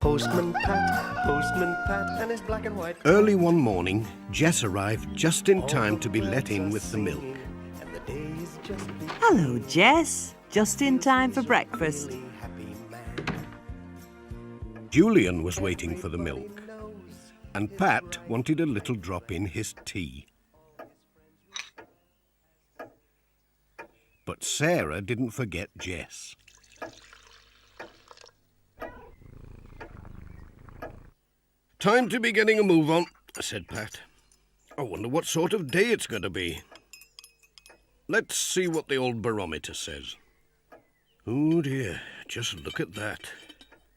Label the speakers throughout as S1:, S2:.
S1: Postman Pat, and his black and white.
S2: Early one morning, Jess arrived just in time to be let in with the milk.
S3: Hello, Jess. Just in time for breakfast.
S2: Julian was waiting for the milk, and Pat wanted a little drop in his tea. But Sara didn't forget Jess. "Time to be getting a move on," said Pat. "I wonder what sort of day it's going to be. Let's see what the old barometer says. Oh dear, just look at that.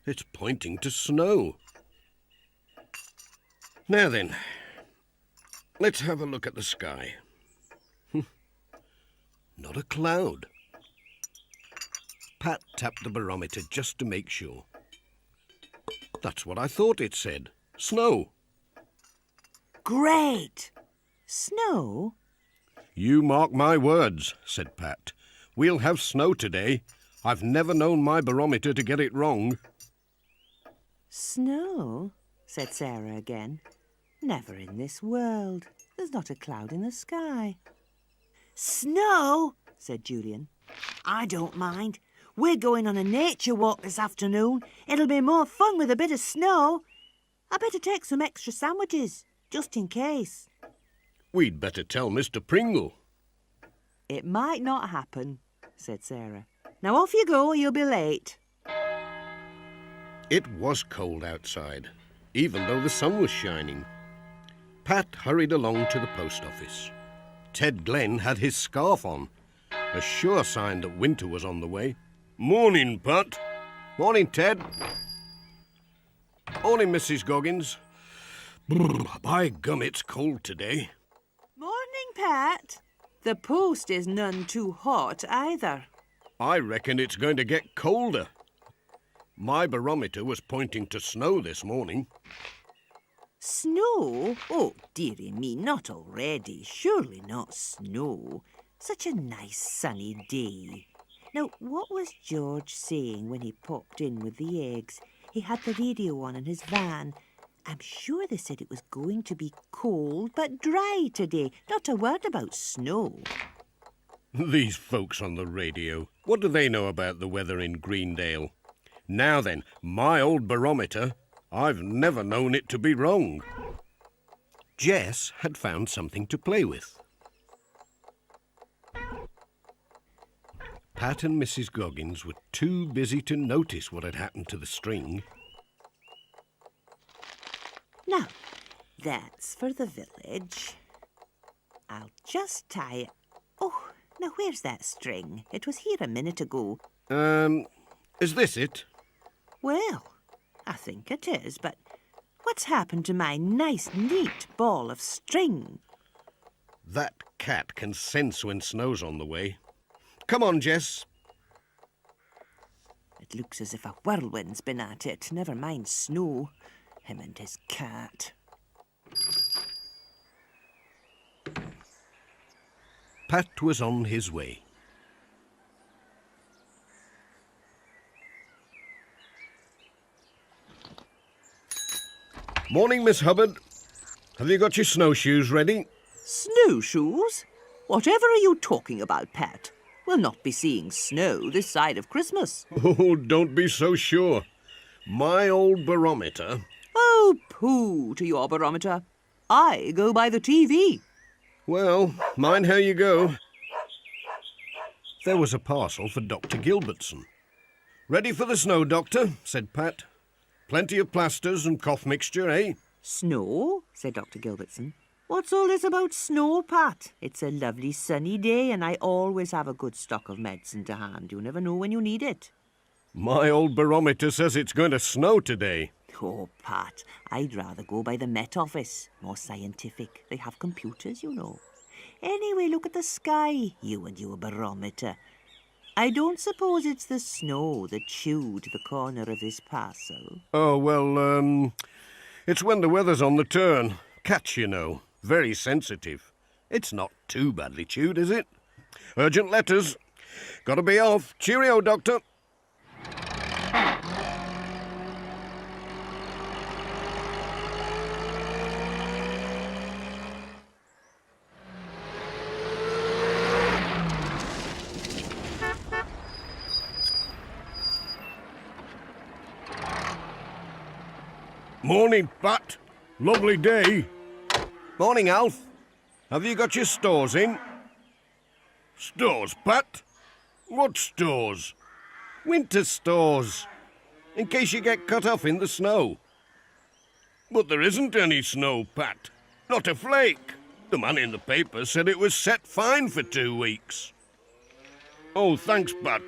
S2: It's pointing to snow. Now then, let's have a look at the sky. Not a cloud." Pat tapped the barometer just to make sure. "That's what I thought it said. Snow."
S3: Great! Snow?
S2: "You mark my words," said Pat. "We'll have snow today. I've never known my barometer to get it wrong."
S3: Snow? Said Sara again. Never in this world. There's not a cloud in the sky. Snow? Said Julian. I don't mind. We're going on a nature walk this afternoon. It'll be more fun with a bit of snow. I better take some extra sandwiches, just in case.
S2: "We'd better tell Mr. Pringle."
S3: It might not happen, said Sara. Now off you go, or you'll be late.
S2: It was cold outside, even though the sun was shining. Pat hurried along to the post office. Ted Glenn had his scarf on, a sure sign that winter was on the way. "Morning, Pat." "Morning, Ted." "Morning, Mrs. Goggins." "Brr, by gum, it's cold today."
S3: Morning, Pat. The post is none too hot either.
S2: "I reckon it's going to get colder. My barometer was pointing to snow this morning."
S3: Snow? Oh, dearie me, not already. Surely not snow. Such a nice sunny day. Now, what was George saying when he popped in with the eggs? He had the radio on in his van. I'm sure they said it was going to be cold but dry today. Not a word about snow.
S2: These folks on the radio, what do they know about the weather in Greendale? Now then, my old barometer, I've never known it to be wrong. Jess had found something to play with. Pat and Mrs. Goggins were too busy to notice what had happened to the string.
S3: Now, that's for the village. I'll just tie it. Oh, now where's that string? It was here a minute ago.
S2: Is this it?
S3: Well, I think it is, but what's happened to my nice, neat ball of string?
S2: That cat can sense when snow's on the way. Come on, Jess.
S3: It looks as if a whirlwind's been at it. Never mind snow. Him and his cat.
S2: Pat was on his way. "Morning, Miss Hubbard. Have you got your snowshoes ready?"
S3: Snowshoes? Whatever are you talking about, Pat? We'll not be seeing snow this side of Christmas.
S2: "Oh, don't be so sure. My old barometer..."
S3: Oh, pooh to your barometer. I go by the TV.
S2: "Well, mind how you go." There was a parcel for Dr. Gilbertson. "Ready for the snow, Doctor," said Pat. "Plenty of plasters and cough mixture, eh?"
S3: Snow? Said Dr. Gilbertson. What's all this about snow, Pat? It's a lovely sunny day and I always have a good stock of medicine to hand. You never know when you need it.
S2: "My old barometer says it's going to snow today."
S3: Oh, Pat, I'd rather go by the Met Office. More scientific. They have computers, you know. Anyway, look at the sky, you and your barometer. I don't suppose it's the snow that chewed the corner of this parcel.
S2: "Oh, well, it's when the weather's on the turn. Cats, you know, very sensitive. It's not too badly chewed, is it? Urgent letters. Gotta be off. Cheerio, Doctor." Morning, Pat. Lovely day. Morning, Alf. Have you got your stores in? Stores, Pat? What stores? Winter stores. In case you get cut off in the snow. But there isn't any snow, Pat. Not a flake. The man in the paper said it was set fine for 2 weeks. Oh, thanks, Pat.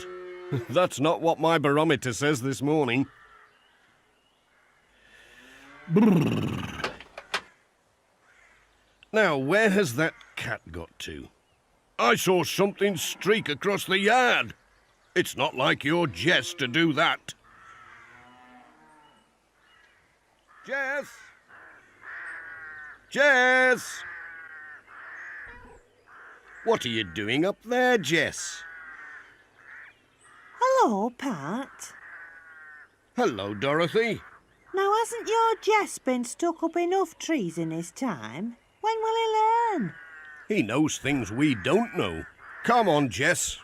S2: That's not what my barometer says this morning. Now, where has that cat got to? I saw something streak across the yard. It's not like your Jess to do that. Jess! Jess! What are you doing up there, Jess?
S3: Hello, Pat.
S2: Hello, Dorothy.
S3: Now, hasn't your Jess been stuck up enough trees in his time? When will he learn?
S2: He knows things we don't know. Come on, Jess.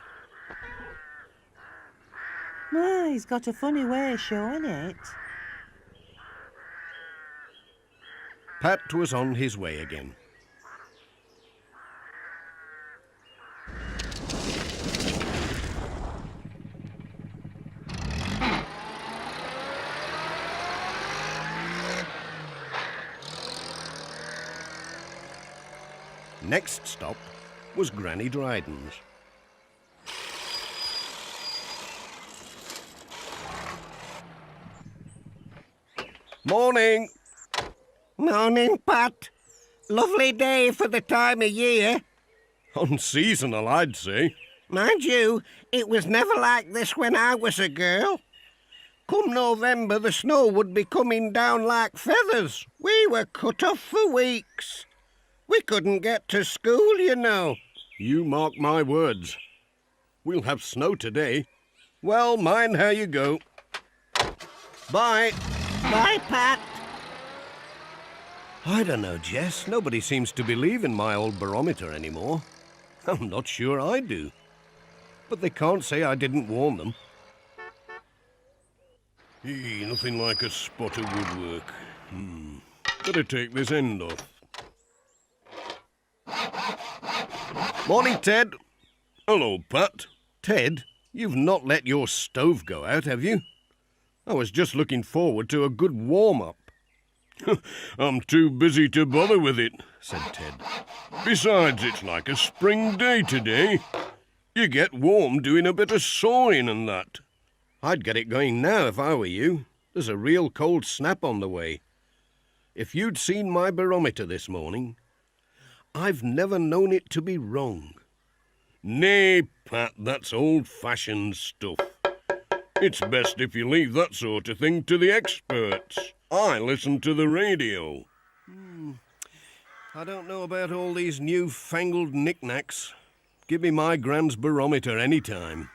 S3: Well, he's got a funny way of showing it.
S2: Pat was on his way again. Next stop was Granny Dryden's. Morning.
S4: Morning, Pat. Lovely day for the time of year.
S2: Unseasonal, I'd say.
S4: Mind you, it was never like this when I was a girl. Come November, the snow would be coming down like feathers. We were cut off for weeks. We couldn't get to school, you know.
S2: You mark my words. We'll have snow today. Well, mind how you go. Bye.
S4: Bye, Pat.
S2: I don't know, Jess. Nobody seems to believe in my old barometer anymore. I'm not sure I do. But they can't say I didn't warn them. Nothing like a spot of woodwork. Better take this end off. Morning, Ted. Hello, Pat. Ted, you've not let your stove go out, have you? I was just looking forward to a good warm-up. I'm too busy to bother with it, said Ted. Besides, it's like a spring day today. You get warm doing a bit of sawing and that. I'd get it going now if I were you. There's a real cold snap on the way. If you'd seen my barometer this morning, I've never known it to be wrong. Nay, Pat, that's old-fashioned stuff. It's best if you leave that sort of thing to the experts. I listen to the radio. I don't know about all these new-fangled knickknacks. Give me my Grand's barometer any time.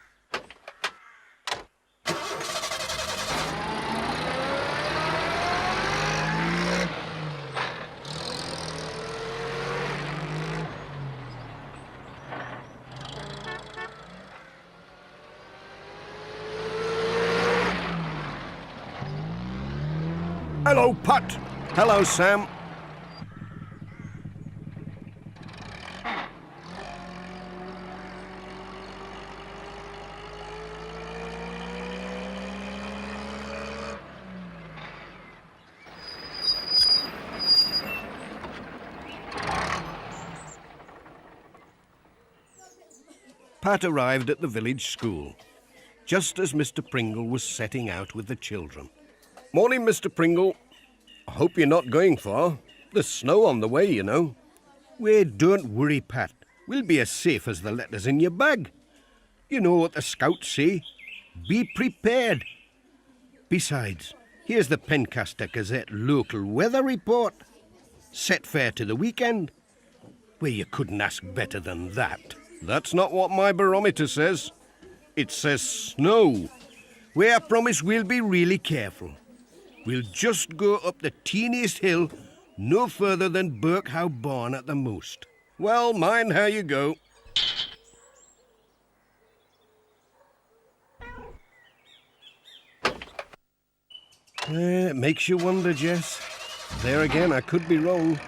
S2: Hello, Pat. Hello, Sam. Pat arrived at the village school, just as Mr. Pringle was setting out with the children. Morning, Mr. Pringle. I hope you're not going far. There's snow on the way, you know. Well, don't worry, Pat. We'll be as safe as the letters in your bag. You know what the scouts say. Be prepared. Besides, here's the Pencaster Gazette local weather report. Set fair to the weekend. Well, you couldn't ask better than that. That's not what my barometer says. It says snow. Well, I promise we'll be really careful. We'll just go up the teeniest hill, no further than Birkhow Barn at the most. Well, mind how you go. It makes you wonder, Jess. There again, I could be wrong.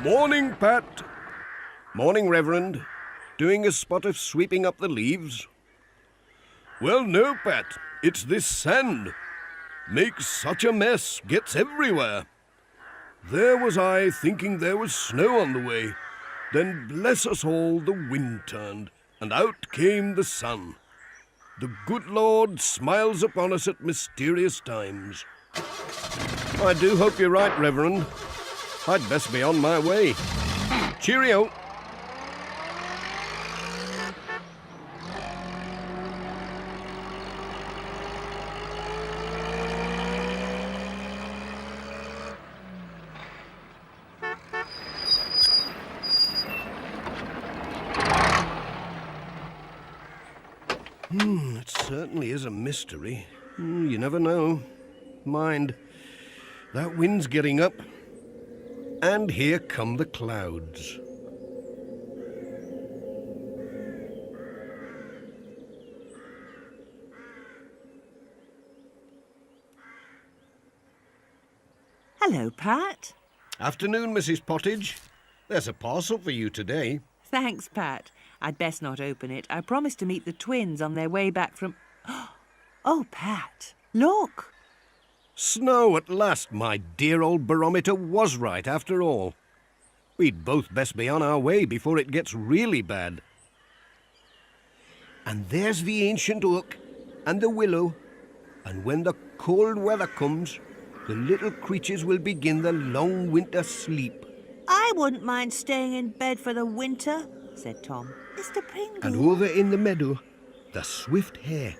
S2: Morning, Pat. Morning, Reverend. Doing a spot of sweeping up the leaves? Well, no, Pat. It's this sand. Makes such a mess. Gets everywhere. There was I thinking there was snow on the way. Then, bless us all, the wind turned, and out came the sun. The good Lord smiles upon us at mysterious times. I do hope you're right, Reverend. I'd best be on my way. Cheerio. It certainly is a mystery. You never know. Mind, that wind's getting up. And here come the clouds.
S3: Hello, Pat.
S2: Afternoon, Mrs. Pottage. There's a parcel for you today.
S3: Thanks, Pat. I'd best not open it. I promised to meet the twins on their way back from... Oh, Pat, look.
S2: Snow at last. My dear old barometer was right after all. We'd both best be on our way before it gets really bad. And there's the ancient oak and the willow. And when the cold weather comes, the little creatures will begin the long winter sleep.
S3: I wouldn't mind staying in bed for the winter, said Tom. Mr. Pringle.
S2: And over in the meadow, the swift hare.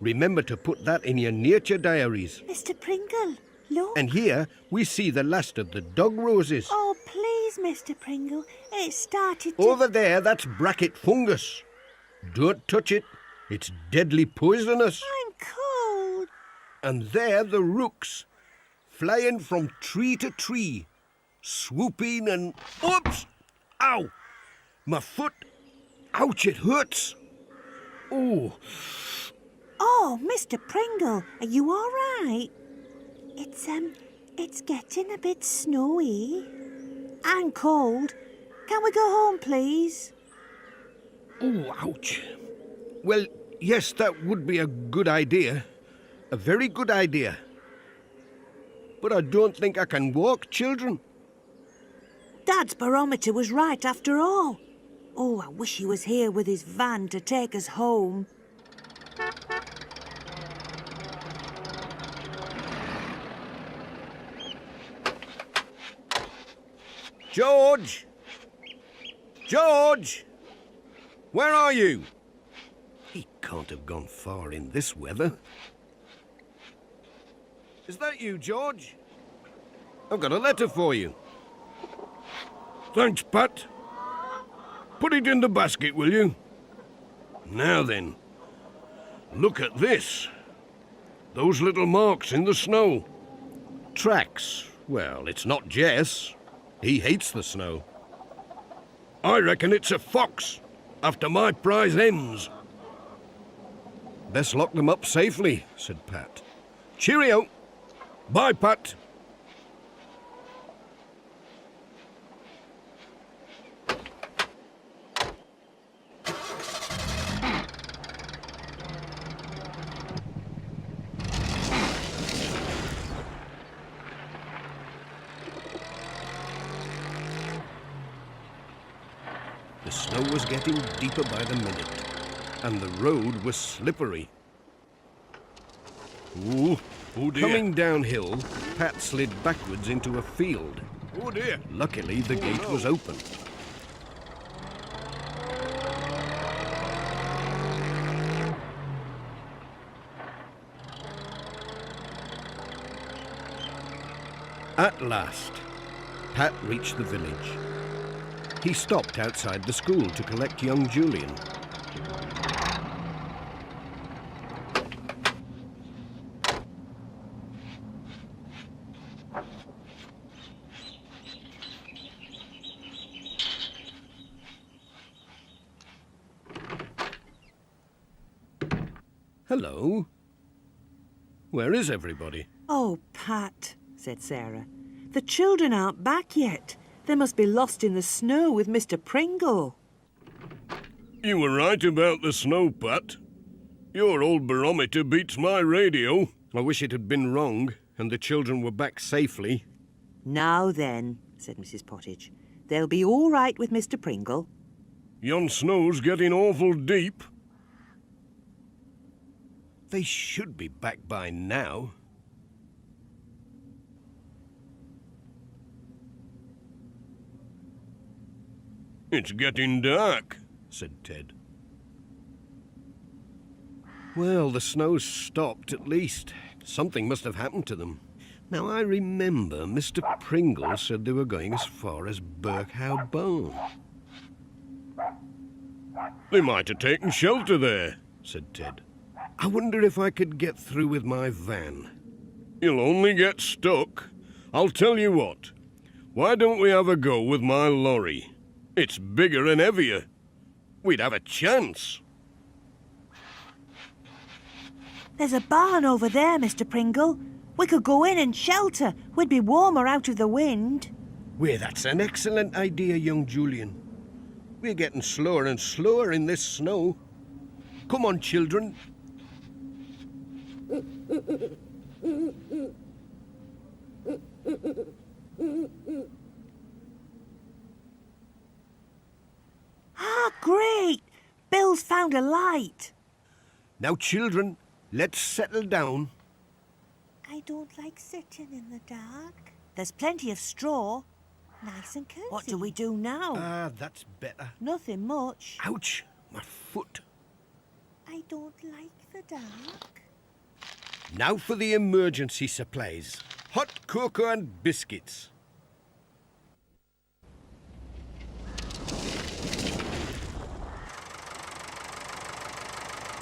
S2: Remember to put that in your nature diaries.
S3: Mr. Pringle, look.
S2: And here we see the last of the dog roses.
S3: Oh, please, Mr. Pringle. It started to...
S2: Over there, that's bracket fungus. Don't touch it. It's deadly poisonous.
S3: I'm cold.
S2: And there the rooks, flying from tree to tree, swooping and... Oops! Ow! My foot! Ouch, it hurts! Oh...
S3: Oh, Mr. Pringle, are you all right? It's getting a bit snowy and cold. Can we go home, please?
S2: Oh, ouch. Well, yes, that would be a good idea. A very good idea. But I don't think I can walk, children.
S3: Dad's barometer was right after all. Oh, I wish he was here with his van to take us home.
S2: George! George! Where are you? He can't have gone far in this weather. Is that you, George? I've got a letter for you. Thanks, Pat. Put it in the basket, will you? Now then, look at this. Those little marks in the snow. Tracks. Well, it's not Jess. He hates the snow. I reckon it's a fox, after my prize hens. Best lock them up safely, said Pat. Cheerio. Bye, Pat. The snow was getting deeper by the minute, and the road was slippery. Ooh, oh dear. Coming downhill, Pat slid backwards into a field. Oh dear. Luckily, the gate was open. At last, Pat reached the village. He stopped outside the school to collect young Julian. Hello. Where is everybody?
S3: Oh, Pat, said Sara. The children aren't back yet. They must be lost in the snow with Mr. Pringle.
S2: You were right about the snow, Pat. Your old barometer beats my radio. I wish it had been wrong and the children were back safely.
S3: Now then, said Mrs. Pottage, they'll be all right with Mr. Pringle.
S2: Yon snow's getting awful deep.
S4: They should be back by now.
S2: It's getting dark, said Ted.
S4: Well, the snow's stopped at least. Something must have happened to them. Now, I remember Mr. Pringle said they were going as far as Birkhow Barn.
S2: They might have taken shelter there, said Ted.
S4: I wonder if I could get through with my van.
S2: You'll only get stuck. I'll tell you what. Why don't we have a go with my lorry? It's bigger and heavier. We'd have a chance.
S3: There's a barn over there, Mr. Pringle. We could go in and shelter. We'd be warmer out of the wind.
S4: Well, that's an excellent idea, young Julian. We're getting slower and slower in this snow. Come on, children.
S3: Ah, great! Bill's found a light.
S4: Now, children, let's settle down.
S3: I don't like sitting in the dark. There's plenty of straw. Nice and cosy. What do we do now?
S4: Ah, that's better.
S3: Nothing much.
S4: Ouch, my foot.
S3: I don't like the dark.
S4: Now for the emergency supplies. Hot cocoa and biscuits.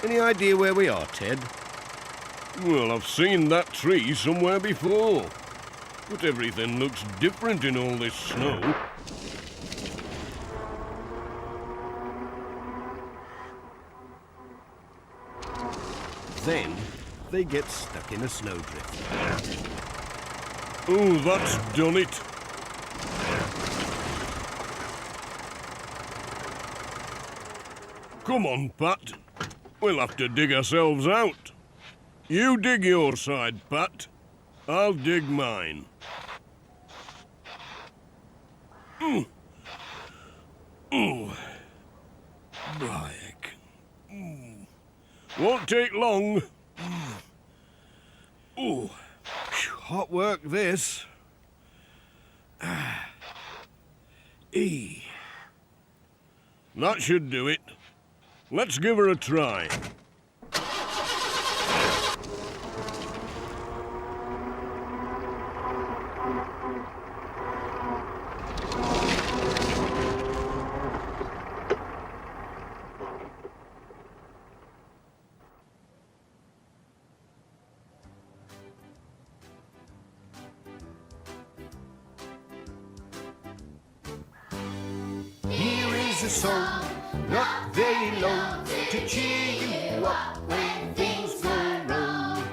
S4: Any idea where we are, Ted?
S2: Well, I've seen that tree somewhere before. But everything looks different in all this snow.
S4: Then they get stuck in a snowdrift.
S2: Oh, that's done it. Come on, Pat. We'll have to dig ourselves out. You dig your side, Pat. I'll dig mine. Back. Won't take long. Oh,
S4: Hot work, this.
S2: that should do it. Let's give her a try.
S1: Here is a song, not very long, to cheer you up when things go wrong.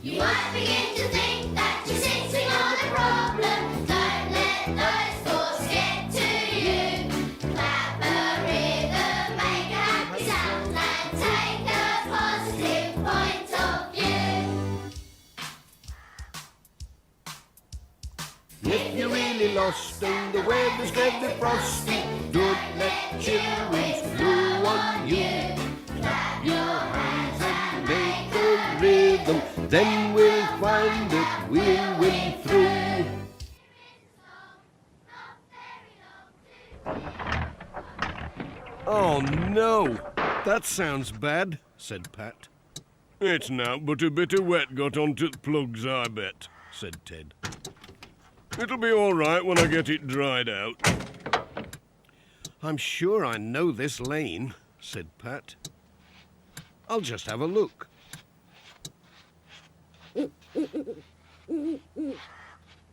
S1: You might begin to think that you're sitting on a problem. Don't let those thoughts get to you. Clap a rhythm, make a happy sound, and take a positive point of view. If you're really lost and the weather's deadly frosty, don't let children blow on you. Clap your hands and make a rhythm, then we'll find that we'll win through.
S2: Oh, no.
S4: That sounds bad, said Pat.
S2: It's not but a bit of wet got onto the plugs, I bet, said Ted. It'll be all right when I get it dried out.
S4: I'm sure I know this lane, said Pat. I'll just have a look.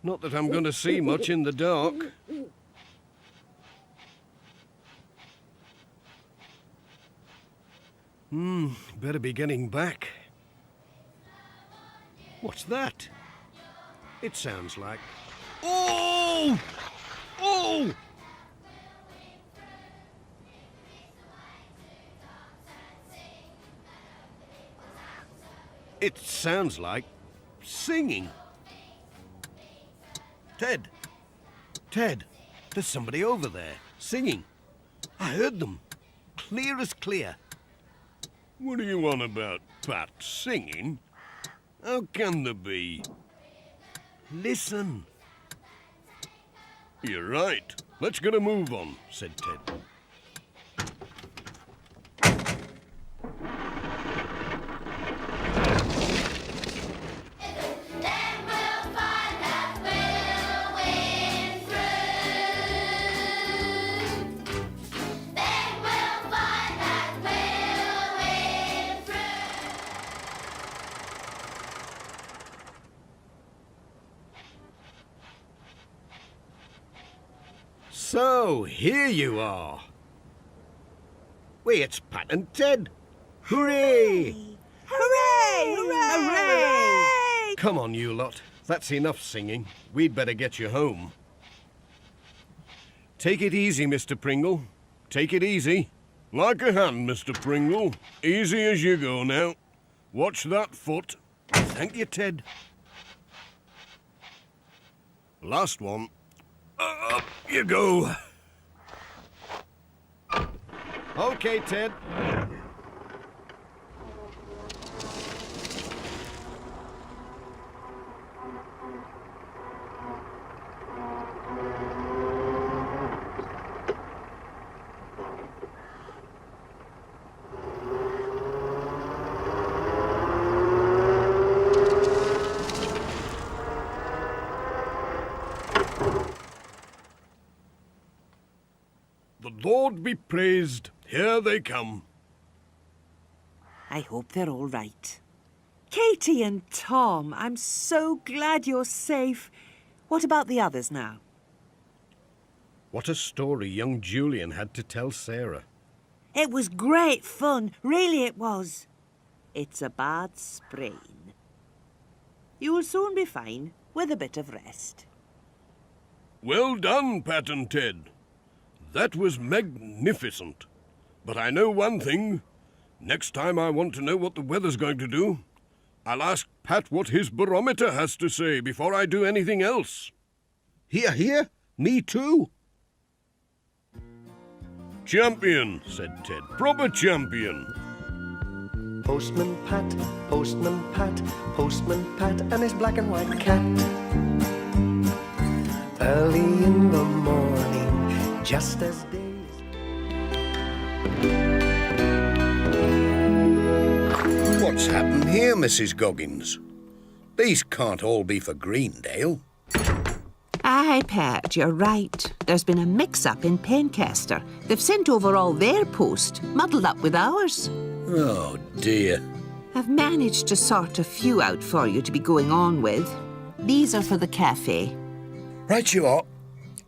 S4: Not that I'm going to see much in the dark.
S2: Better be getting back. What's that? It sounds like... Oh! Oh! It sounds like singing. Ted! Ted! There's somebody over there, singing. I heard them. Clear as clear. What are you on about, Pat? Singing? How can there be? Listen. You're right. Let's get a move on, said Ted.
S1: Then we'll find that we'll win through. Then we'll find that we'll win through.
S2: So, here you are. Wait, it's Pat and Ted. Hooray!
S3: Hooray! Hooray!
S2: Come on, you lot. That's enough singing. We'd better get you home. Take it easy, Mr. Pringle. Take it easy. Like a hand, Mr. Pringle. Easy as you go now. Watch that foot. Thank you, Ted. Last one. Up you go. Okay, Ted. The Lord be praised. Here they come.
S3: I hope they're all right. Katie and Tom, I'm so glad you're safe. What about the others now?
S2: What a story young Julian had to tell Sara.
S3: It was great fun, really it was. It's a bad sprain. You will soon be fine, with a bit of rest.
S2: Well done, Pat and Ted. That was magnificent. But I know one thing. Next time I want to know what the weather's going to do, I'll ask Pat what his barometer has to say before I do anything else.
S4: Hear, hear? Me too.
S2: Champion, said Ted. Proper champion.
S5: Postman Pat, Postman Pat, Postman Pat and his black and white cat. Early in the morning, just as day is...
S4: What's happened here, Mrs. Goggins? These can't all be for Greendale.
S3: Aye, Pat, you're right. There's been a mix-up in Pencaster. They've sent over all their post, muddled up with ours.
S4: Oh, dear.
S3: I've managed to sort a few out for you to be going on with. These are for the cafe.
S4: Right you are.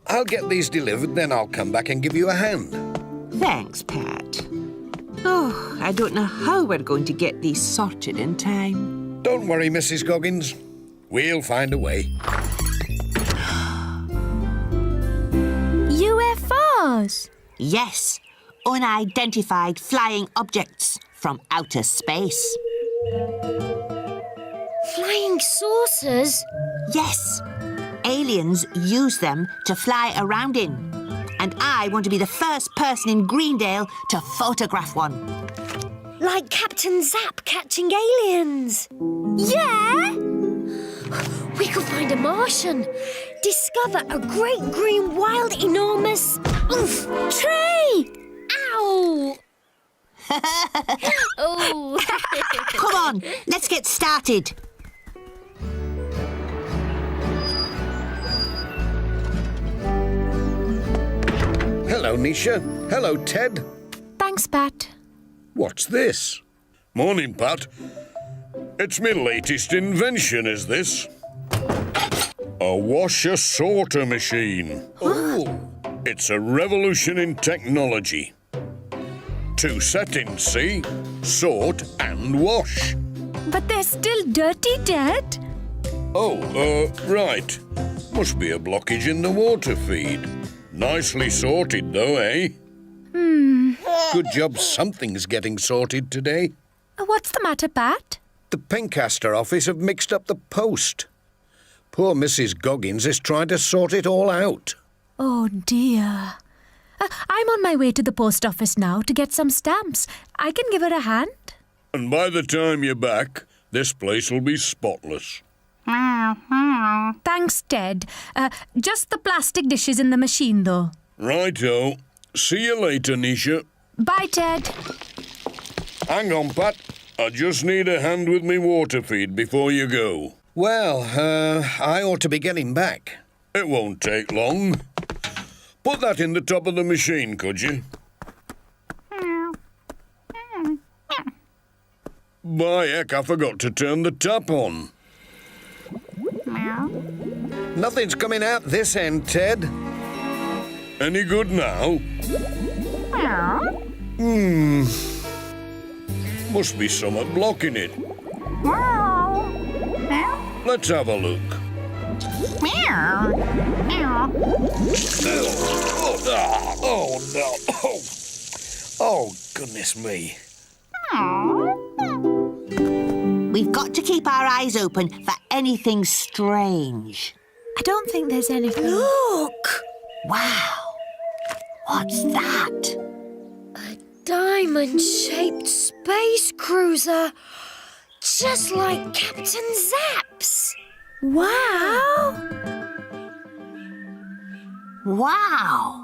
S4: I'll get these delivered, then I'll come back and give you a hand.
S3: Thanks, Pat. Oh, I don't know how we're going to get these sorted in time.
S4: Don't worry, Mrs. Goggins. We'll find a way.
S6: UFOs?
S3: Yes, unidentified flying objects from outer space.
S6: Flying saucers?
S3: Yes, aliens use them to fly around in. And I want to be the first person in Greendale to photograph one.
S6: Like Captain Zapp catching aliens? Yeah! We could find a Martian. Discover a great green wild enormous... Oof! Tree! Ow! Oh!
S3: Come on, let's get started.
S4: Hello, Nisha. Hello, Ted.
S6: Thanks, Pat.
S4: What's this?
S2: Morning, Pat. It's my latest invention, is this? A washer-sorter machine.
S4: Oh.
S2: It's a revolution in technology. 2 settings, see? Sort and wash.
S6: But they're still dirty, Ted.
S2: Oh, right. Must be a blockage in the water feed. Nicely sorted, though, eh? Good job something's getting sorted today.
S6: What's the matter, Pat?
S2: The Pencaster office have mixed up the post. Poor Mrs. Goggins is trying to sort it all out.
S6: Oh, dear. I'm on my way to the post office now to get some stamps. I can give her a hand.
S2: And by the time you're back, this place will be spotless.
S6: Thanks, Ted. Just the plastic dishes in the machine, though.
S2: Righto. See you later, Nisha.
S6: Bye, Ted.
S2: Hang on, Pat. I just need a hand with me water feed before you go.
S4: Well, I ought to be getting back.
S2: It won't take long. Put that in the top of the machine, could you? By heck, I forgot to turn the tap on.
S4: Nothing's coming out this end, Ted.
S2: Any good now? Must be something blocking it. Let's have a look. Oh, no. Oh, goodness me.
S3: We've got to keep our eyes open for anything strange.
S6: I don't think there's anything.
S3: Look! Wow! What's that?
S6: A diamond-shaped space cruiser. Just like Captain Zap's. Wow!
S3: Wow!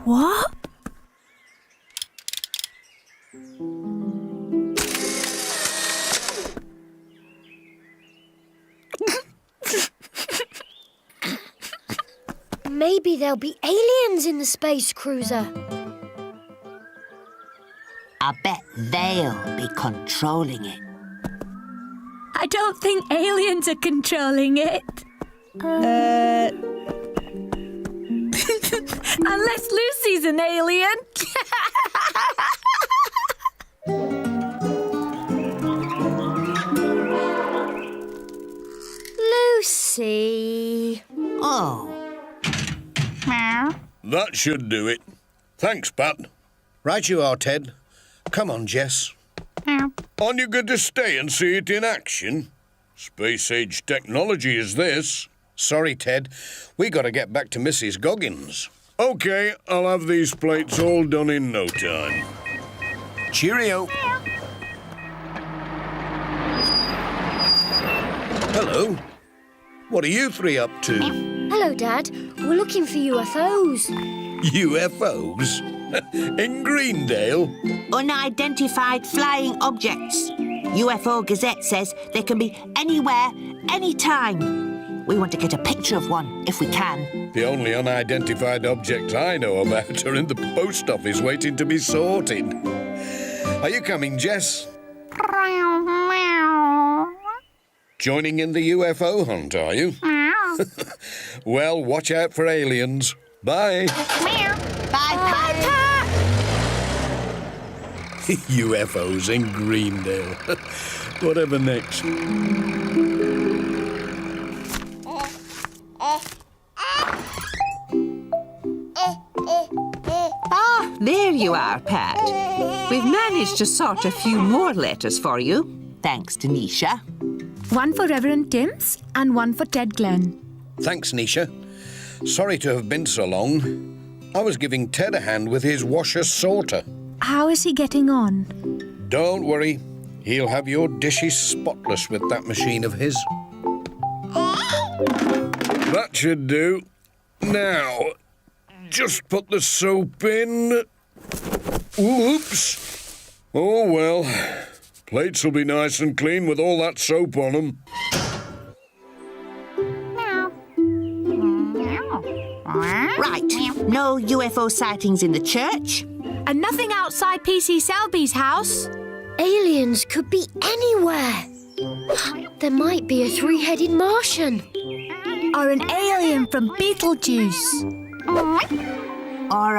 S6: What? Maybe there'll be aliens in the space cruiser.
S3: I bet they'll be controlling it.
S6: I don't think aliens are controlling it. Unless Lucy's an alien. Lucy.
S3: Oh.
S2: That should do it. Thanks, Pat.
S4: Right you are, Ted. Come on, Jess.
S2: Aren't you going to stay and see it in action? Space-age technology is this.
S4: Sorry, Ted. We got to get back to Mrs. Goggins.
S2: OK, I'll have these plates all done in no time.
S4: Cheerio. Hello. What are you three up to?
S6: Hello, Dad. We're looking for UFOs.
S2: UFOs? In Greendale?
S3: Unidentified flying objects. UFO Gazette says they can be anywhere, anytime. We want to get a picture of one, if we can.
S2: The only unidentified objects I know about are in the post office waiting to be sorted. Are you coming, Jess? Joining in the UFO hunt, are you? Well, watch out for aliens. Bye.
S3: Bye, Pat.
S2: UFOs in Greendale. Whatever next.
S7: Ah, there you are, Pat. We've managed to sort a few more letters for you.
S3: Thanks to Nisha.
S6: One for Reverend Timms and one for Ted Glenn.
S4: Thanks, Nisha. Sorry to have been so long. I was giving Ted a hand with his washer-sorter.
S6: How is he getting on?
S4: Don't worry. He'll have your dishes spotless with that machine of his.
S2: That should do. Now, just put the soap in. Oops. Oh, well. Plates will be nice and clean with all that soap on them.
S3: Right. No UFO sightings in the church.
S6: And nothing outside PC Selby's house. Aliens could be anywhere. There might be a three-headed Martian. Or an alien from Beetlejuice.
S3: Or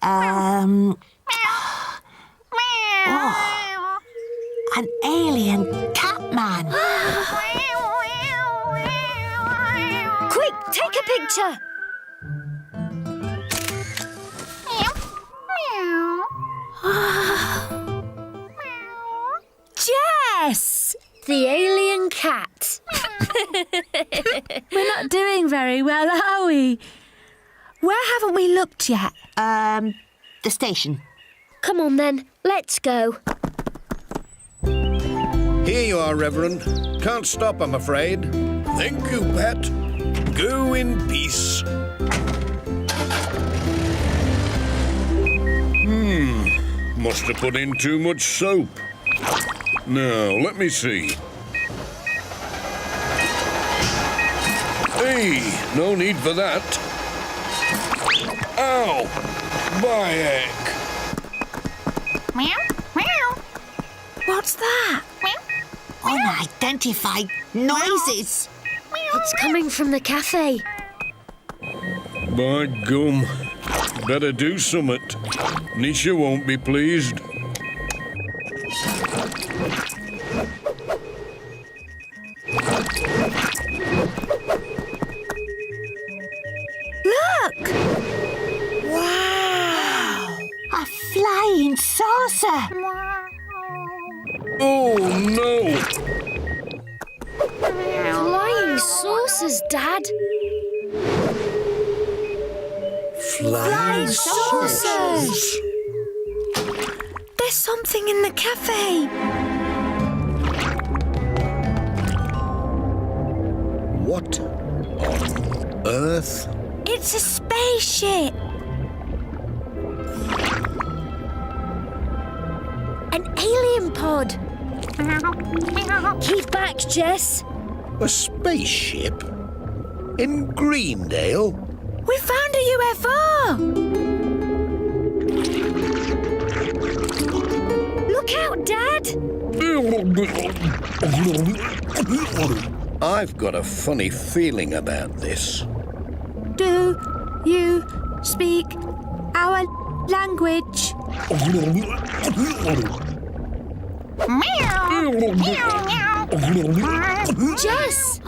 S3: Oh, an alien cat man.
S6: Quick, take a picture.
S8: Jess!
S6: The alien cat.
S8: We're not doing very well, are we? Where haven't we looked yet?
S3: The station.
S6: Come on then, let's go.
S2: Here you are, Reverend. Can't stop, I'm afraid. Thank you, Pat. Go in peace. Must have put in too much soap. Now, let me see. Hey, no need for that. Ow! My egg.
S8: What's that?
S3: Unidentified noises.
S6: It's coming from the cafe.
S2: By gum. Better do something. Nisha won't be pleased.
S8: Look!
S3: Wow! A flying saucer.
S2: Oh, no!
S6: Flying saucers, Dad.
S2: Flying
S8: saucers! There's something in the cafe.
S2: What on earth?
S8: It's a spaceship.
S6: An alien pod. Keep back, Jess.
S2: A spaceship? In Greendale?
S8: We found a UFO.
S6: Look out, Dad.
S2: I've got a funny feeling about this.
S8: Do you speak our language?
S6: Jess!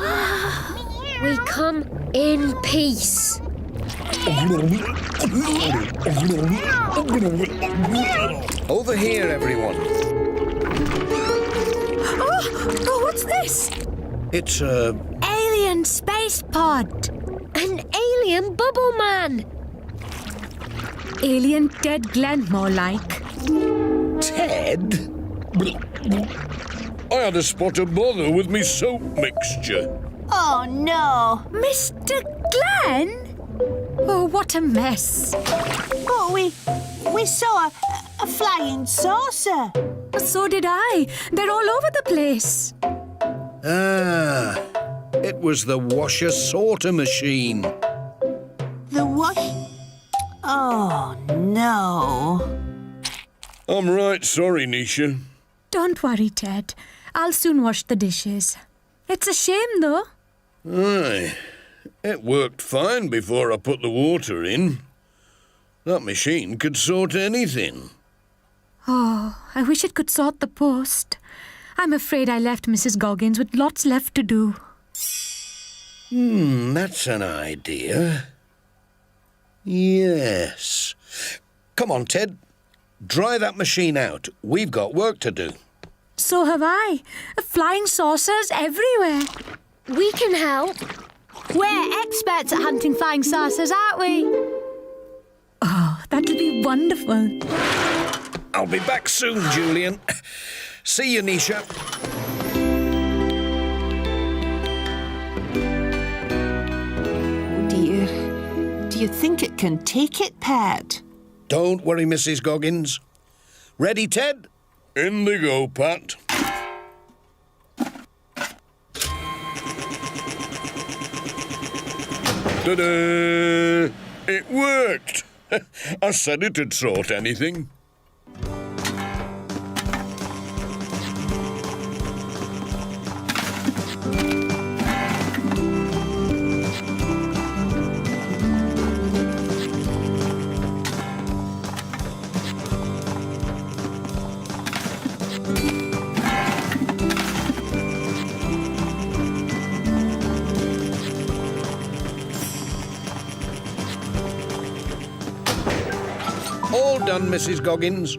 S6: We come in peace.
S2: Over here, everyone.
S8: Oh, what's this?
S2: It's a...
S8: Alien space pod.
S6: An alien bubble man.
S8: Alien Ted Glenn, more like.
S2: Ted? I had a spot of bother with me soap mixture.
S3: Oh, no.
S8: Mr. Glenn? Oh, what a mess.
S3: But we saw a flying saucer.
S8: So did I. They're all over the place.
S2: Ah, it was the washer sorter machine.
S3: The what? Oh, no.
S2: I'm right sorry, Nisha.
S8: Don't worry, Ted. I'll soon wash the dishes. It's a shame, though.
S2: Aye, it worked fine before I put the water in. That machine could sort anything.
S8: Oh, I wish it could sort the post. I'm afraid I left Mrs. Goggins with lots left to do.
S2: That's an idea. Yes. Come on, Ted. Dry that machine out. We've got work to do.
S8: So have I. Flying saucers everywhere.
S6: We can help.
S8: We're experts at hunting flying saucers, aren't we? Oh, that'll be wonderful.
S2: I'll be back soon, Julian. See you, Nisha.
S3: Do you think it can take it, Pat?
S2: Don't worry, Mrs. Goggins. Ready, Ted? In they go, Pat. Ta-da! It worked. I said it'd sort anything. done, Mrs. Goggins.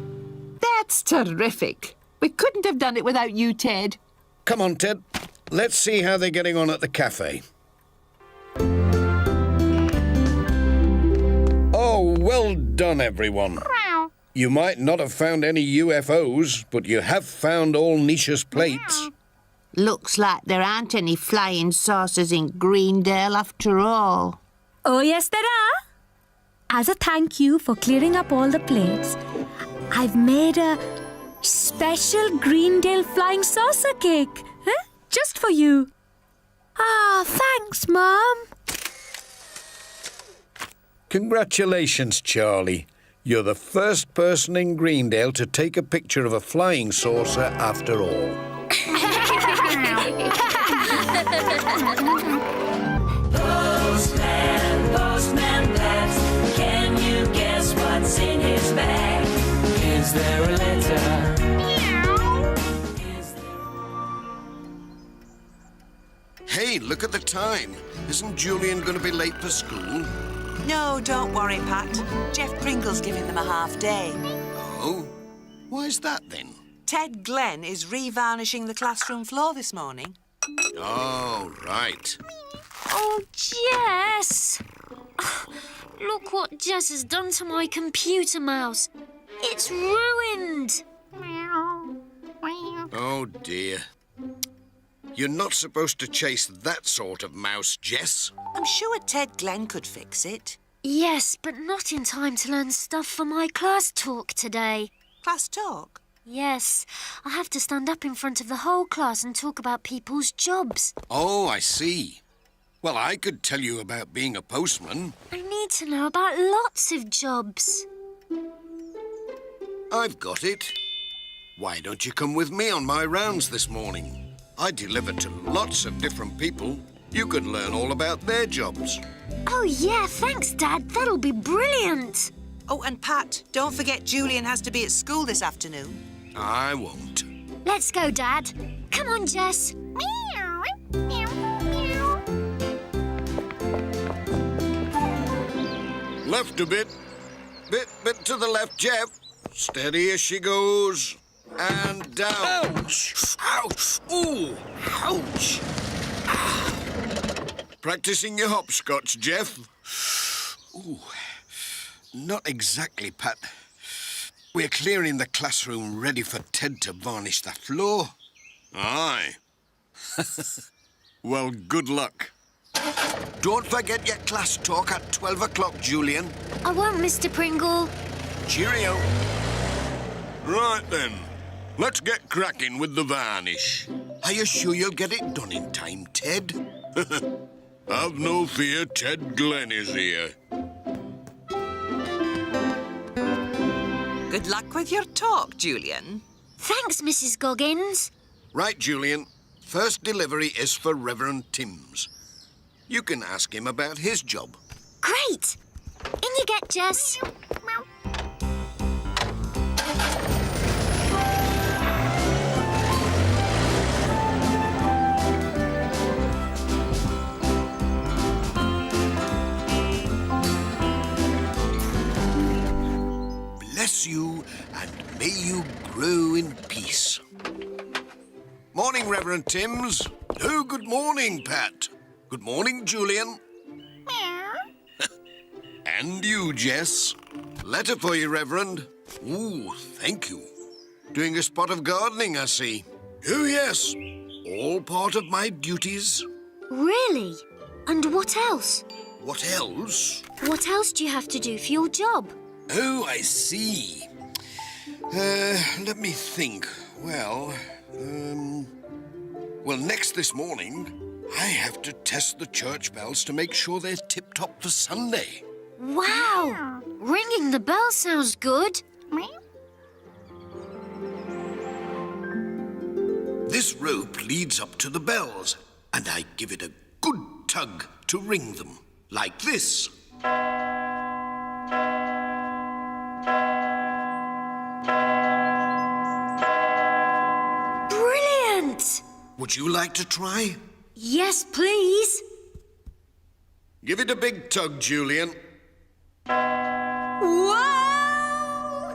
S7: That's terrific. We couldn't have done it without you, Ted.
S2: Come on, Ted. Let's see how they're getting on at the cafe. Oh, well done, everyone. You might not have found any UFOs, but you have found all Nisha's plates.
S3: Looks like there aren't any flying saucers in Greendale after all.
S8: Oh, yes, there are. As a thank you for clearing up all the plates, I've made a special Greendale flying saucer cake. Huh? Just for you. Ah, thanks, Mum.
S2: Congratulations, Charlie. You're the first person in Greendale to take a picture of a flying saucer after all.
S9: Postman, Postman Pat, can you guess what's in his bag? Is there a letter?
S2: Hey, look at the time. Isn't Julian going to be late for school?
S10: No, don't worry, Pat. Jeff Pringle's giving them a half day.
S2: Oh? Why's that then?
S10: Ted Glenn is revarnishing the classroom floor this morning.
S2: Oh, right.
S6: Oh, Jess! Look what Jess has done to my computer mouse. It's ruined.
S2: Oh, dear. You're not supposed to chase that sort of mouse, Jess.
S10: I'm sure Ted Glenn could fix it.
S6: Yes, but not in time to learn stuff for my class talk today.
S10: Class talk?
S6: Yes, I have to stand up in front of the whole class and talk about people's jobs.
S2: Oh, I see. Well, I could tell you about being a postman.
S6: I need to know about lots of jobs.
S2: I've got it. Why don't you come with me on my rounds this morning? I deliver to lots of different people. You could learn all about their jobs.
S6: Oh, yeah, thanks, Dad. That'll be brilliant.
S10: Oh, and Pat, don't forget Julian has to be at school this afternoon.
S2: I won't.
S6: Let's go, Dad. Come on, Jess.
S2: Left a bit. Bit to the left, Jeff. Steady as she goes. And down. Ouch! Ouch! Ooh! Ouch! Ah. Practicing your hopscotch, Jeff. Ooh. Not exactly, Pat. We're clearing the classroom ready for Ted to varnish the floor. Aye. Well, good luck. Don't forget your class talk at 12 o'clock, Julian.
S6: I won't, Mr. Pringle.
S2: Cheerio. Right then. Let's get cracking with the varnish. Are you sure you'll get it done in time, Ted? Have no fear, Ted Glenn is here.
S10: Good luck with your talk, Julian.
S6: Thanks, Mrs. Goggins.
S2: Right, Julian. First delivery is for Reverend Timms. You can ask him about his job.
S6: Great. In you get, Jess.
S2: Bless you, and may you grow in peace. Morning, Reverend Timms. Oh, good morning, Pat. Good morning, Julian. And you, Jess. Letter for you, Reverend. Ooh, thank you. Doing a spot of gardening, I see. Oh, yes. All part of my duties.
S6: Really? And what else?
S2: What else?
S6: What else do you have to do for your job?
S2: Oh, I see. Let me think. Well, next this morning, I have to test the church bells to make sure they're tip-top for Sunday.
S6: Wow! Ringing the bell sounds good.
S2: This rope leads up to the bells, and I give it a good tug to ring them, like this.
S6: Brilliant!
S2: Would you like to try?
S6: Yes, please.
S2: Give it a big tug, Julian.
S6: Wow!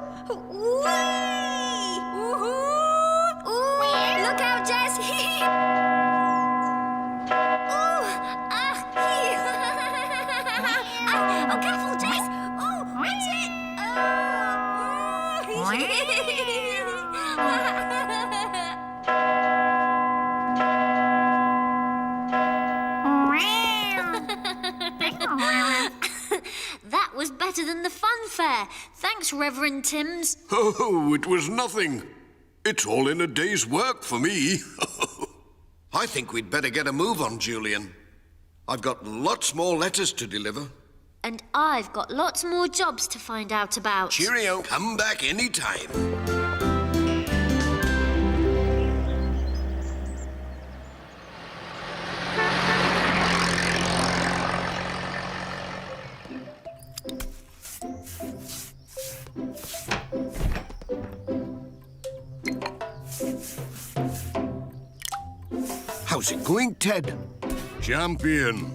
S6: Thanks, Reverend Timms.
S2: Oh, it was nothing. It's all in a day's work for me. I think we'd better get a move on, Julian. I've got lots more letters to deliver.
S6: And I've got lots more jobs to find out about.
S2: Cheerio. Come back any time. How's it going, Ted? Champion.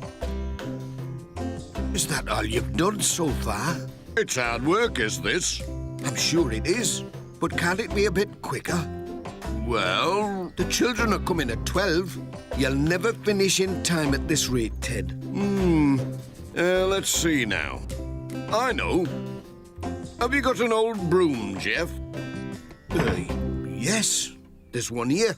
S2: Is that all you've done so far? It's hard work, is this? I'm sure it is. But can't it be a bit quicker? Well, the children are coming at 12. You'll never finish in time at this rate, Ted. Let's see now. I know. Have you got an old broom, Jeff? Yes. There's one here.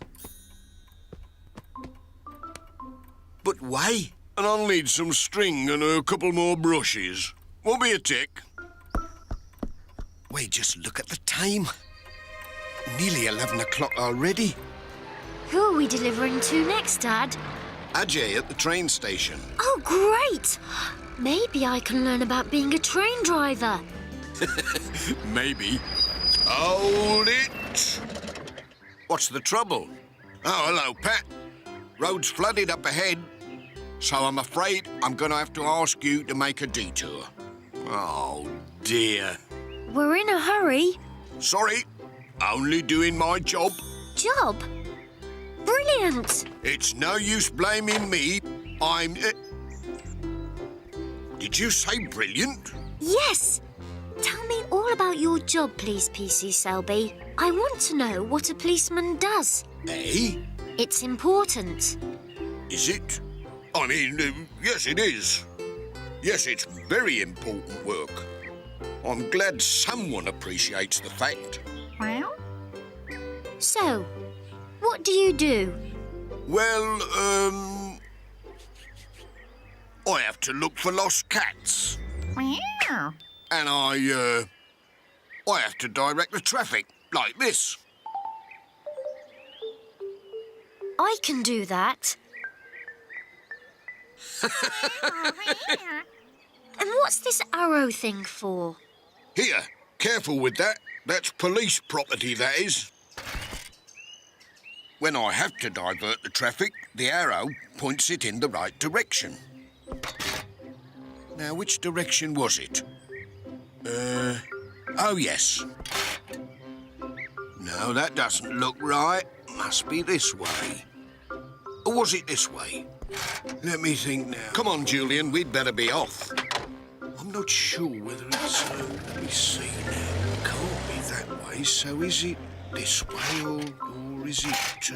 S2: But why? And I'll need some string and a couple more brushes. Won't be a tick. Wait, just look at the time. Nearly 11 o'clock already.
S6: Who are we delivering to next, Dad?
S2: Ajay at the train station.
S6: Oh, great! Maybe I can learn about being a train driver.
S2: Maybe. Hold it! What's the trouble? Oh, hello, Pat. Road's flooded up ahead, so I'm afraid I'm going to have to ask you to make a detour. Oh, dear.
S6: We're in a hurry.
S2: Sorry, only doing my job.
S6: Job? Brilliant!
S2: It's no use blaming me. I'm... Did you say brilliant?
S6: Yes! Tell me all about your job, please, PC Selby. I want to know what a policeman does.
S2: Eh?
S6: It's important.
S2: Is it? I mean, yes, it is. Yes, it's very important work. I'm glad someone appreciates the fact.
S6: So, what do you do?
S2: Well, I have to look for lost cats. And I have to direct the traffic, like this.
S6: I can do that. And what's this arrow thing for?
S2: Here, careful with that. That's police property, that is. When I have to divert the traffic, the arrow points it in the right direction. Now, which direction was it? Oh, yes. No, that doesn't look right. Must be this way. Or was it this way? Let me think now. Come on, Julian, we'd better be off. I'm not sure whether it's... let me see now. Can't be that way, so is it this way or is it...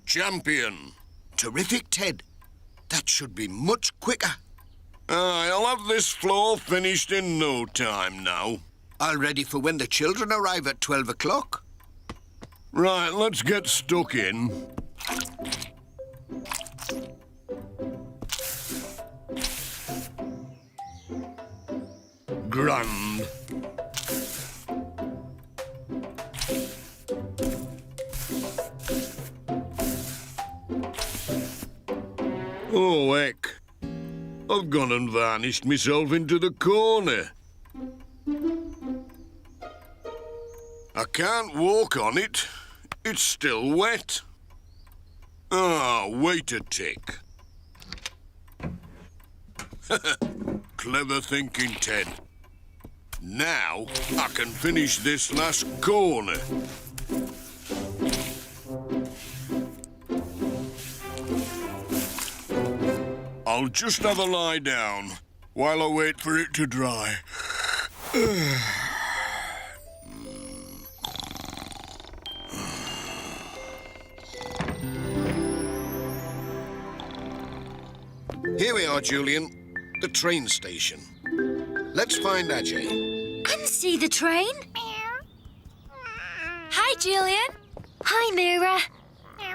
S2: Champion. Terrific, Ted. That should be much quicker. I'll have this floor finished in no time now. All ready for when the children arrive at 12 o'clock? Right, let's get stuck in. Grand. Oh, heck. I've gone and vanished myself into the corner. I can't walk on it. It's still wet. Ah, wait a tick. Clever thinking, Ted. Now I can finish this last corner. I'll just have a lie down while I wait for it to dry. Here we are, Julian. The train station. Let's find Ajay.
S6: And see the train?
S8: Hi, Julian.
S6: Hi, Mira.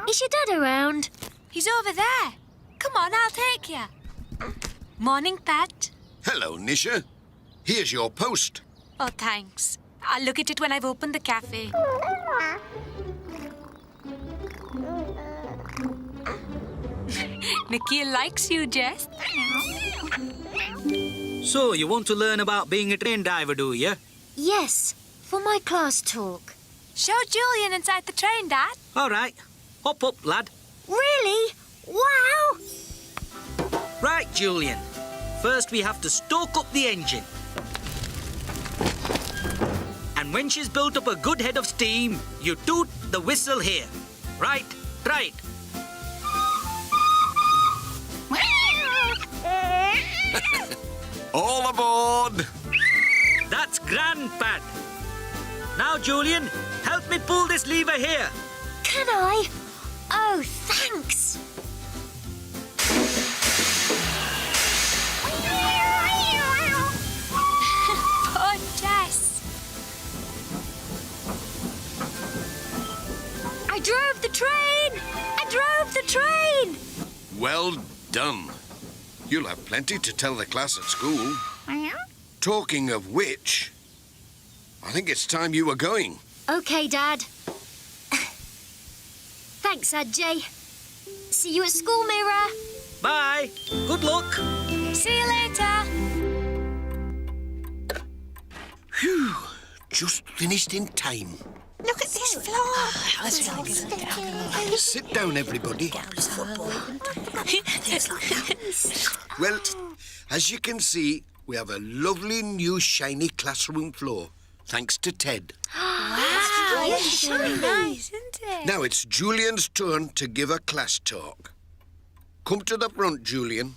S6: Is your dad around?
S8: He's over there. Come on, I'll take you. Morning, Pat.
S2: Hello, Nisha. Here's your post.
S8: Oh, thanks. I'll look at it when I've opened the cafe. Nikhil likes you, Jess.
S11: So, you want to learn about being a train driver, do you?
S6: Yes, for my class talk.
S8: Show Julian inside the train, Dad.
S11: All right. Hop up, lad.
S6: Really? Wow!
S11: Right, Julian. First, we have to stoke up the engine. And when she's built up a good head of steam, you toot the whistle here. Right, right.
S2: All aboard!
S11: That's grand, Pat. Now, Julian, help me pull this lever here.
S6: Can I? Oh, thanks.
S8: Poor Jess.
S6: I drove the train! I drove the train!
S2: Well done. You'll have plenty to tell the class at school. Talking of which, I think it's time you were going.
S6: OK, Dad. Thanks, Ajay. See you at school, Mira.
S11: Bye. Good luck.
S8: See you later.
S2: Phew, just finished in time.
S10: Look at this floor.
S2: Sit down, everybody. Well, as you can see, we have a lovely new shiny classroom floor, thanks to Ted.
S6: Wow,
S8: It's really nice, isn't it?
S2: Now it's Julian's turn to give a class talk. Come to the front, Julian.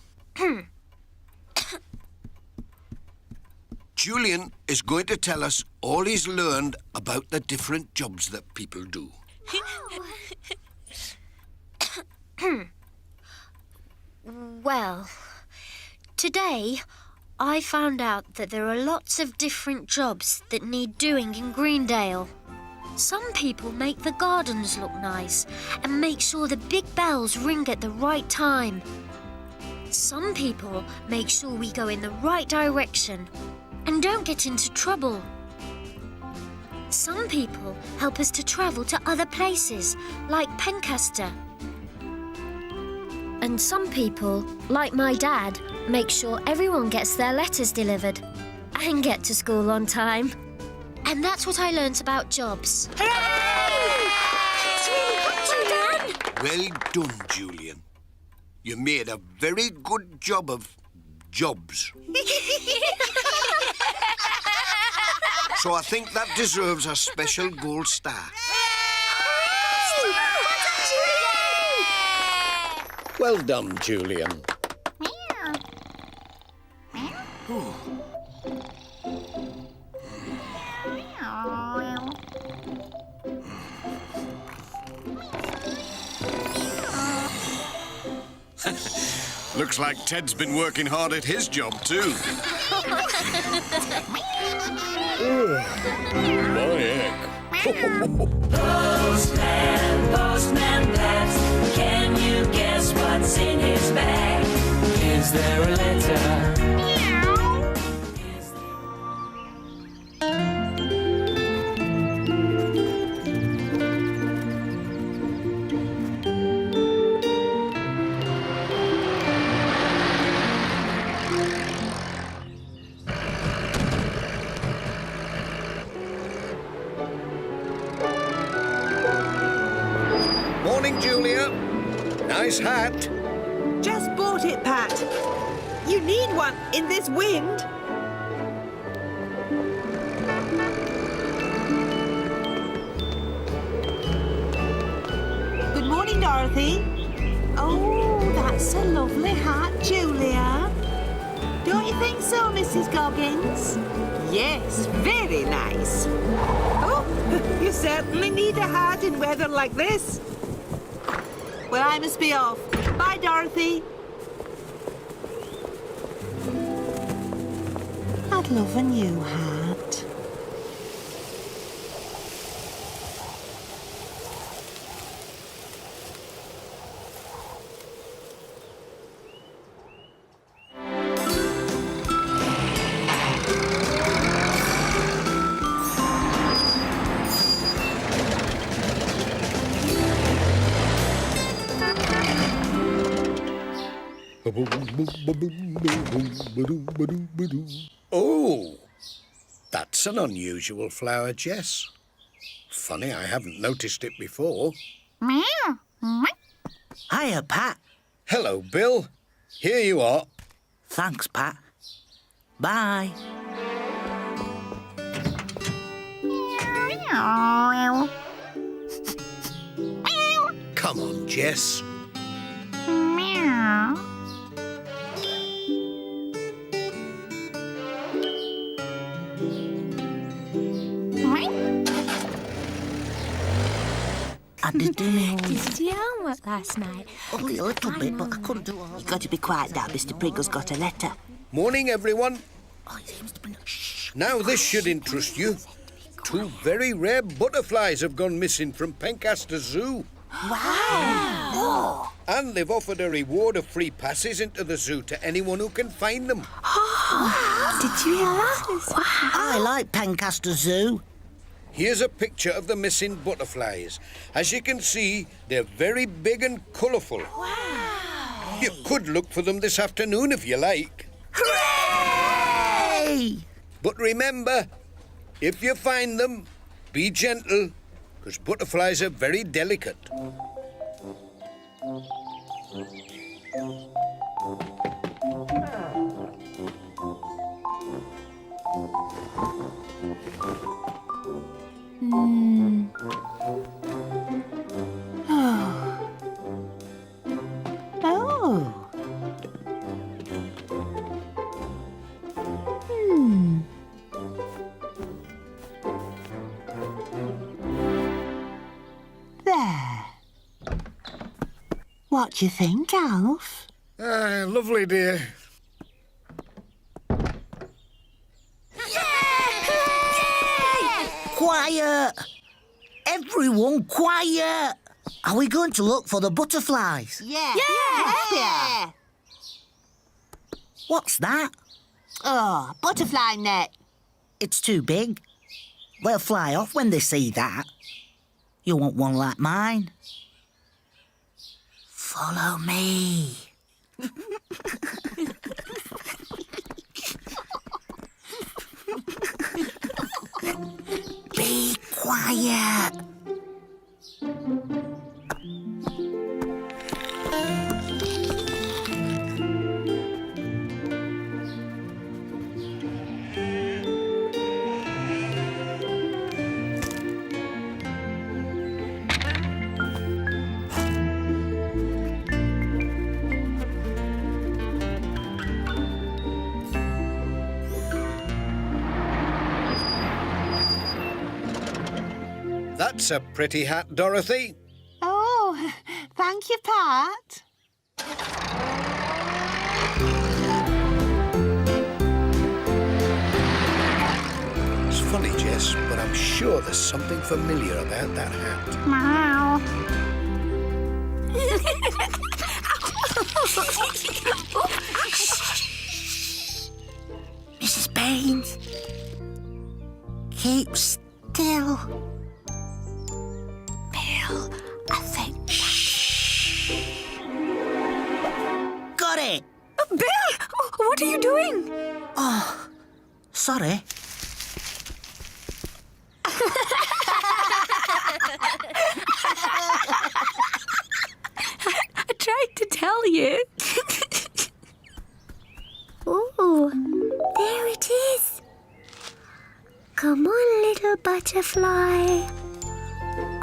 S2: Julian is going to tell us all he's learned about the different jobs that people do.
S6: Well, today I found out that there are lots of different jobs that need doing in Greendale. Some people make the gardens look nice and make sure the big bells ring at the right time. Some people make sure we go in the right direction and don't get into trouble. Some people help us to travel to other places, like Pencaster. And some people, like my dad, make sure everyone gets their letters delivered and get to school on time. And that's what I learnt about jobs. Hooray! It's really
S2: Well done, Julian. You made a very good job of jobs. So I think that deserves a special gold star. Well done, Julian. Looks like Ted's been working hard at his job, too. My egg.
S9: Postman, Postman Pat, can you guess what's in his bag? Is there a letter?
S2: Morning, Julia. Nice hat.
S7: Just bought it, Pat. You need one in this wind. Good morning, Dorothy. Oh, that's a lovely hat, Julia. Don't you think so, Mrs. Goggins? Yes, very nice. Oh, you certainly need a hat in weather like this. Well, I must be off. Bye, Dorothy. I'd love a new hat.
S2: Oh, that's an unusual flower, Jess. Funny, I haven't noticed it before.
S12: Hiya, Pat.
S2: Hello, Bill. Here you are.
S12: Thanks, Pat. Bye.
S2: Come on, Jess.
S12: I did do my
S8: Did you do your homework last night?
S12: only a little bit, but I couldn't do all.
S3: You've got to be quiet now. Mr. Pringle's got a letter.
S2: Morning, everyone.
S12: Oh, he seems to be... Shh.
S2: Now, this should interest you. 2 very rare butterflies have gone missing from Pencaster Zoo.
S3: Wow!
S2: And they've offered a reward of free passes into the zoo to anyone who can find them.
S8: Did you hear that? Wow.
S12: I like Pencaster Zoo.
S2: Here's a picture of the missing butterflies. As you can see, they're very big and colourful. Wow! You could look for them this afternoon if you like.
S12: Hooray!
S2: But remember, if you find them, be gentle, because butterflies are very delicate.
S3: Oh. There. What do you think, Alf?
S2: Lovely, dear.
S12: Quiet! Everyone, quiet! Are we going to look for the butterflies?
S3: Yeah.
S7: Yeah.
S12: What's that?
S3: Oh, butterfly net.
S12: It's too big. They'll fly off when they see that. You want one like mine? Follow me. Be quiet.
S2: That's a pretty hat, Dorothy.
S3: Oh, thank you, Pat.
S2: It's funny, Jess, but I'm sure there's something familiar about that hat.
S8: Meow.
S12: Mrs. Baines, keep still. Bill, I think... Got it!
S8: Bill, what are you doing?
S12: Oh, sorry.
S8: I tried to tell you.
S6: Ooh, there it is. Come on, little butterfly.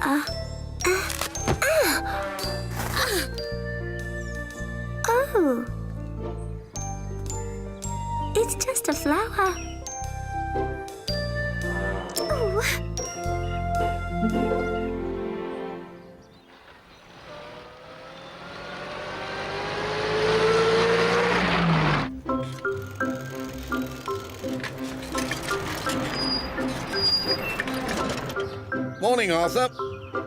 S6: Oh. It's just a flower. Oh.
S2: Morning, Arthur.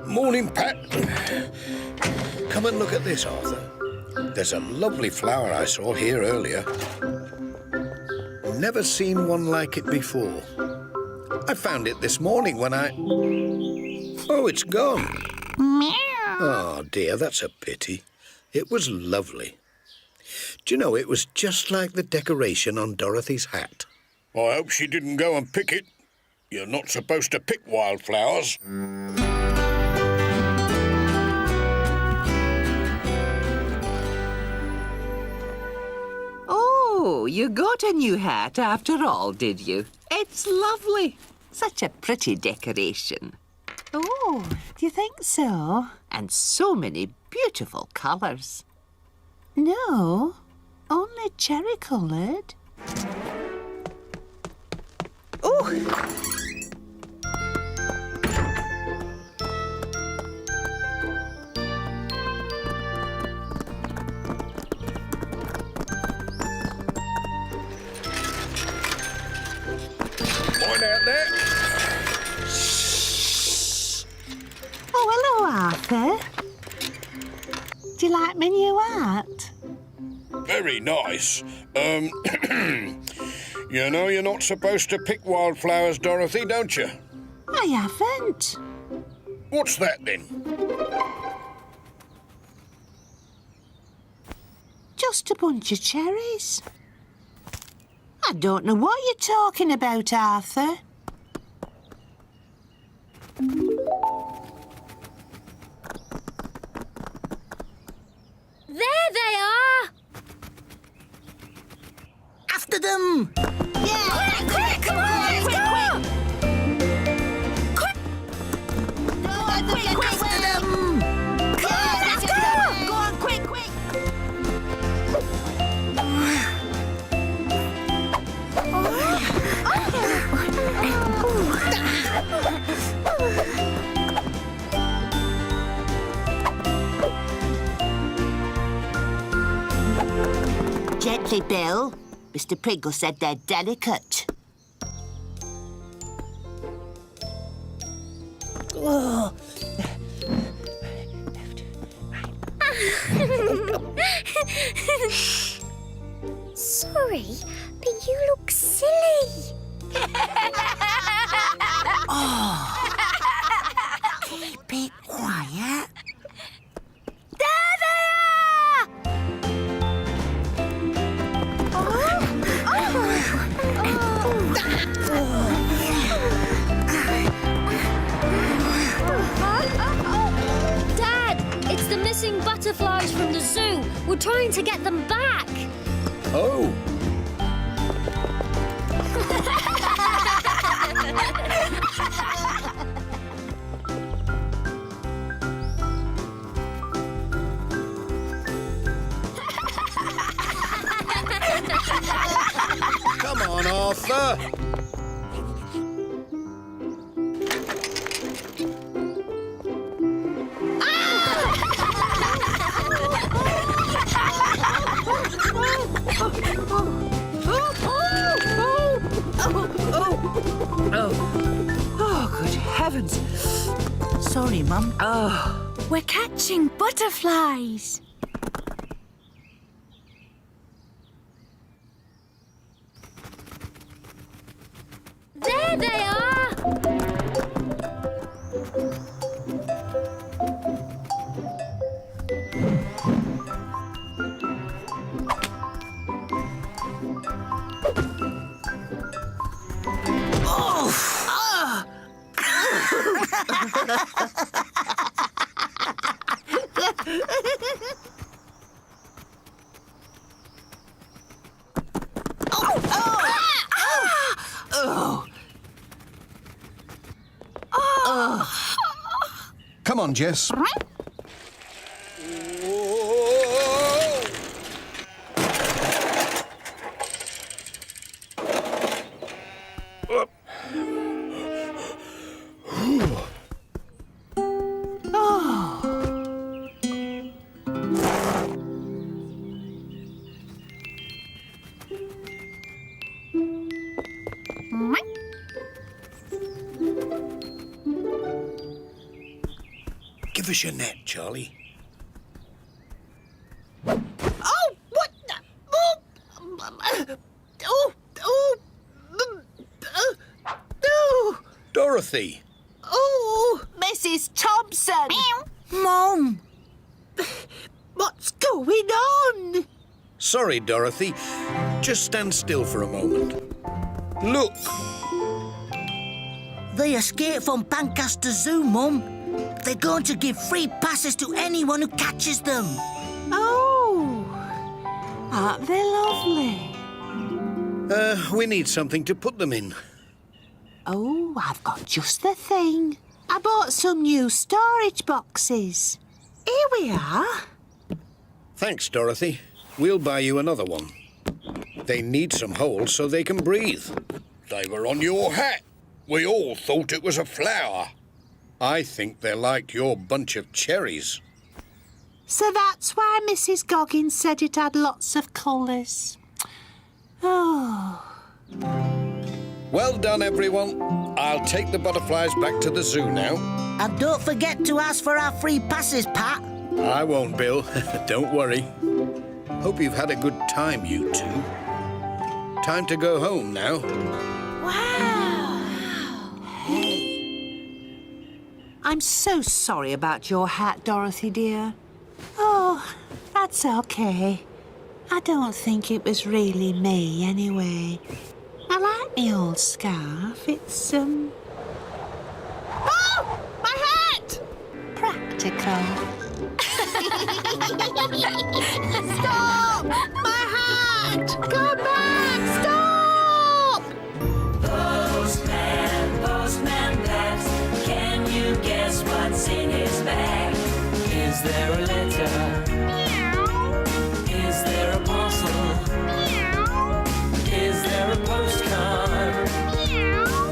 S2: Morning, Pat. Come and look at this, Arthur. There's a lovely flower I saw here earlier. Never seen one like it before. I found it this morning when I... Oh, it's gone. Oh, dear, that's a pity. It was lovely. Do you know, it was just like the decoration on Dorothy's hat.
S13: I hope she didn't go and pick it. You're not supposed to pick wildflowers.
S7: Oh, you got a new hat after all, did you? It's lovely. Such a pretty decoration. Oh, do you think so? And so many beautiful colours. No, only cherry-coloured. Oh!
S13: Mind out there.
S7: Oh, hello, Arthur. Do you like my new hat?
S13: Very nice. You know you're not supposed to pick wildflowers, Dorothy, don't you?
S7: I haven't.
S13: What's that, then?
S7: Just a bunch of cherries. I don't know what you're talking about, Arthur.
S6: There they are!
S12: After them!
S6: Yeah! Quick, come on, let's go!
S12: Quick, after them!
S6: Yeah, let's go!
S12: Go on, quick, quick!
S7: Gently, Bill. Mr. Pringle said they're delicate.
S12: Oh.
S6: Sorry, but you look silly.
S12: Keep it quiet.
S6: There they are! Dad, it's the missing butterflies from the zoo. We're trying to get them back.
S2: Oh, come on, Arthur.
S7: Oh, good heavens.
S12: Sorry, Mum.
S7: Oh,
S8: We're catching butterflies.
S6: There they are!
S2: Come on, Jess. Give us your net, Charlie.
S7: oh, what the?
S2: Dorothy.
S7: Oh, Mrs. Thompson.
S12: Mum!
S7: What's going on?
S2: Sorry, Dorothy. Just stand still for a moment. Look!
S12: They escaped from Pencaster Zoo, Mum. They're going to give free passes to anyone who catches them.
S7: Oh, aren't they lovely?
S2: We need something to put them in.
S7: Oh, I've got just the thing. I bought some new storage boxes. Here we are.
S2: Thanks, Dorothy. We'll buy you another one. They need some holes so they can breathe.
S13: They were on your hat. We all thought it was a flower.
S2: I think they're like your bunch of cherries.
S7: So that's why Mrs. Goggins said it had lots of colours. Oh.
S2: Well done, everyone. I'll take the butterflies back to the zoo now.
S12: And don't forget to ask for our free passes, Pat.
S2: I won't, Bill. Don't worry. Hope you've had a good time, you two. Time to go home now.
S7: Wow. Hey. I'm so sorry about your hat, Dorothy, dear. Oh, that's okay. I don't think it was really me, anyway. I like my old scarf. It's, Oh! My hat! Practical. Stop! My hat! Come back! Stop!
S9: Postman Pat, can you guess what's in his bag? Is there a letter?